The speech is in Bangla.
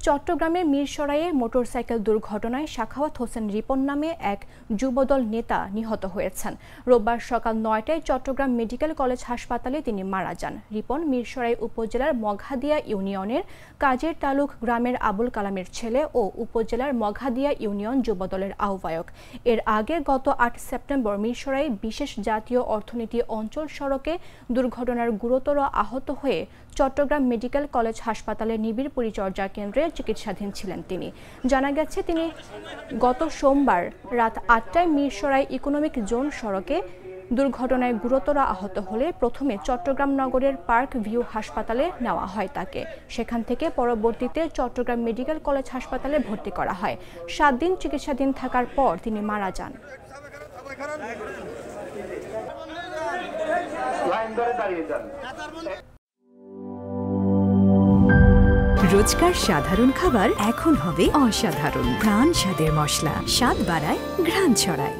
চট্টগ্রামের মিরসরাইয়ে মোটরসাইকেল দুর্ঘটনায় সাখাওয়াত হোসেন রিপন নামে এক যুবদল নেতা নিহত হয়েছেন। রোববার সকাল ৯টায় চট্টগ্রাম মেডিকেল কলেজ হাসপাতালে তিনি মারা যান। রিপন মিরসরাই উপজেলার মঘাদিয়া ইউনিয়নের কাজের তালুক গ্রামের আবুল কালামের ছেলে ও উপজেলার মঘাদিয়া ইউনিয়ন যুবদলের আহ্বায়ক। এর আগে গত ৮ সেপ্টেম্বর মিরসরাই বিশেষ জাতীয় অর্থনীতি অঞ্চল সড়কে দুর্ঘটনার গুরুতর আহত হয়ে চট্টগ্রাম মেডিকেল কলেজ হাসপাতালে নিবিড় পরিচর্যা কেন্দ্রে চিকিৎসাধীন ছিলেন তিনি। জানা গেছে তিনি গত সোমবার রাত ৮টায় মিরসরাই ইকোনমিক জোন সড়কে দুর্ঘটনায় গুরুতর আহত হলে প্রথমে চট্টগ্রাম নগরের পার্ক ভিউ হাসপাতালে নেওয়া হয় তাকে। সেখান থেকে পরবর্তীতে চট্টগ্রাম মেডিকেল কলেজ হাসপাতালে ভর্তি করা হয়। ৭ দিন চিকিৎসাধীন থাকার পর তিনি মারা যান। রোজকার সাধারণ খাবার এখন হবে অসাধারণ। প্রাণ স্বাদের মশলা, স্বাদ বাড়ায়, ঘ্রাণ ছড়ায়।